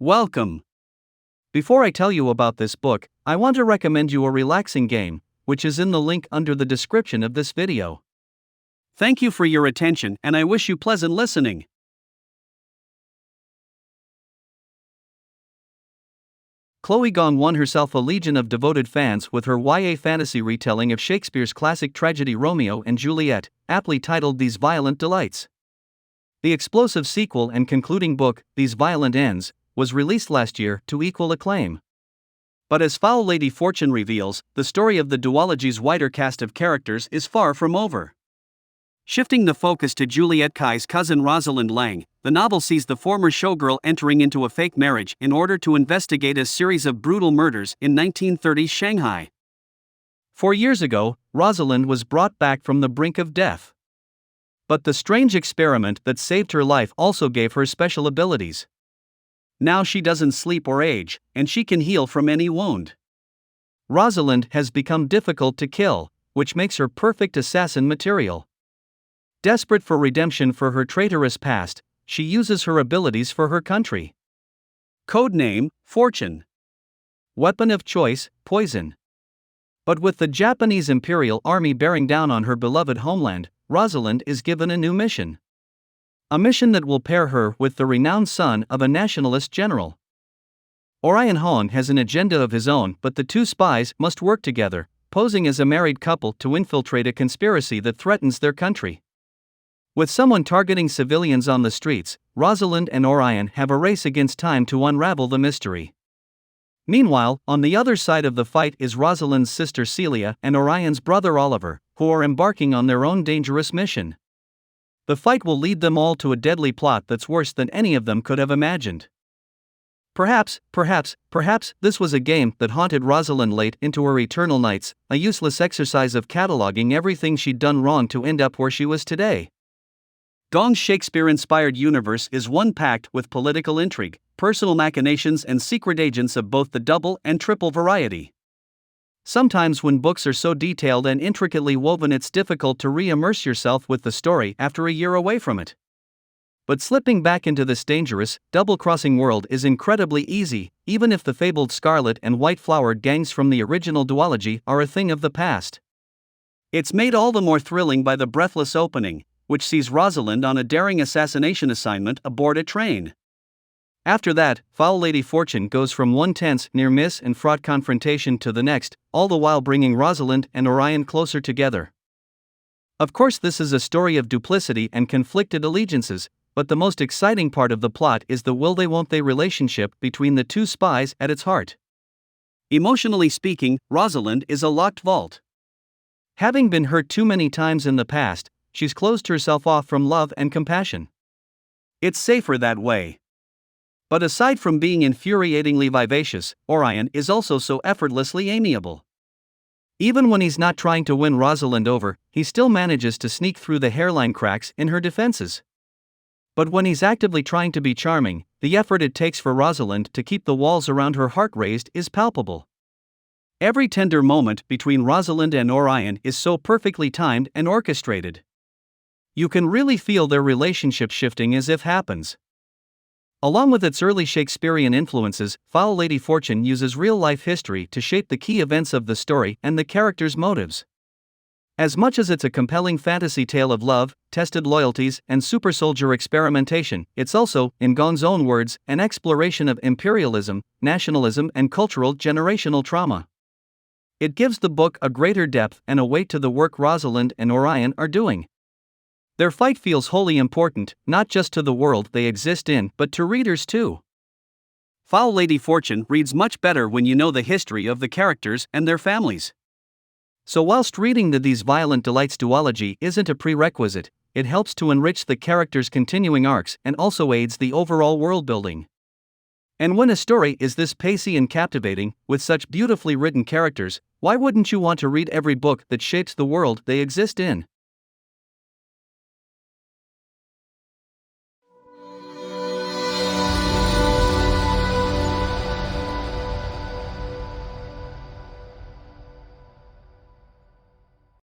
Welcome! Before I tell you about this book, I want to recommend you a relaxing game, which is in the link under the description of this video. Thank you for your attention and I wish you pleasant listening. Chloe Gong won herself a legion of devoted fans with her YA fantasy retelling of Shakespeare's classic tragedy Romeo and Juliet, aptly titled These Violent Delights. The explosive sequel and concluding book, These Violent Ends, was released last year to equal acclaim. But as Foul Lady Fortune reveals, the story of the duology's wider cast of characters is far from over. Shifting the focus to Juliette Cai's cousin Rosalind Lang, the novel sees the former showgirl entering into a fake marriage in order to investigate a series of brutal murders in 1930s Shanghai. 4 years ago, Rosalind was brought back from the brink of death. But the strange experiment that saved her life also gave her special abilities. Now she doesn't sleep or age, and she can heal from any wound. Rosalind has become difficult to kill, which makes her perfect assassin material. Desperate for redemption for her traitorous past, she uses her abilities for her country. Codename, Fortune. Weapon of choice, poison. But with the Japanese Imperial Army bearing down on her beloved homeland, Rosalind is given a new mission. A mission that will pair her with the renowned son of a nationalist general. Orion Hong has an agenda of his own, but the two spies must work together, posing as a married couple to infiltrate a conspiracy that threatens their country. With someone targeting civilians on the streets, Rosalind and Orion have a race against time to unravel the mystery. Meanwhile, on the other side of the fight is Rosalind's sister Celia and Orion's brother Oliver, who are embarking on their own dangerous mission. The fight will lead them all to a deadly plot that's worse than any of them could have imagined. Perhaps this was a game that haunted Rosalind late into her eternal nights, a useless exercise of cataloging everything she'd done wrong to end up where she was today. Gong's Shakespeare-inspired universe is one packed with political intrigue, personal machinations and secret agents of both the double and triple variety. Sometimes when books are so detailed and intricately woven it's difficult to re-immerse yourself with the story after a year away from it. But slipping back into this dangerous, double-crossing world is incredibly easy, even if the fabled scarlet and white-flowered gangs from the original duology are a thing of the past. It's made all the more thrilling by the breathless opening, which sees Rosalind on a daring assassination assignment aboard a train. After that, Foul Lady Fortune goes from one tense, near-miss and fraught confrontation to the next, all the while bringing Rosalind and Orion closer together. Of course, this is a story of duplicity and conflicted allegiances, but the most exciting part of the plot is the will-they-won't-they relationship between the two spies at its heart. Emotionally speaking, Rosalind is a locked vault. Having been hurt too many times in the past, she's closed herself off from love and compassion. It's safer that way. But aside from being infuriatingly vivacious, Orion is also so effortlessly amiable. Even when he's not trying to win Rosalind over, he still manages to sneak through the hairline cracks in her defenses. But when he's actively trying to be charming, the effort it takes for Rosalind to keep the walls around her heart raised is palpable. Every tender moment between Rosalind and Orion is so perfectly timed and orchestrated. You can really feel their relationship shifting as if happens. Along with its early Shakespearean influences, Foul Lady Fortune uses real-life history to shape the key events of the story and the characters' motives. As much as it's a compelling fantasy tale of love, tested loyalties, and super-soldier experimentation, it's also, in Gong's own words, an exploration of imperialism, nationalism and cultural generational trauma. It gives the book a greater depth and a weight to the work Rosalind and Orion are doing. Their fight feels wholly important, not just to the world they exist in, but to readers too. Foul Lady Fortune reads much better when you know the history of the characters and their families. So whilst reading These Violent Delights duology isn't a prerequisite, it helps to enrich the characters' continuing arcs and also aids the overall world building. And when a story is this pacey and captivating, with such beautifully written characters, why wouldn't you want to read every book that shapes the world they exist in?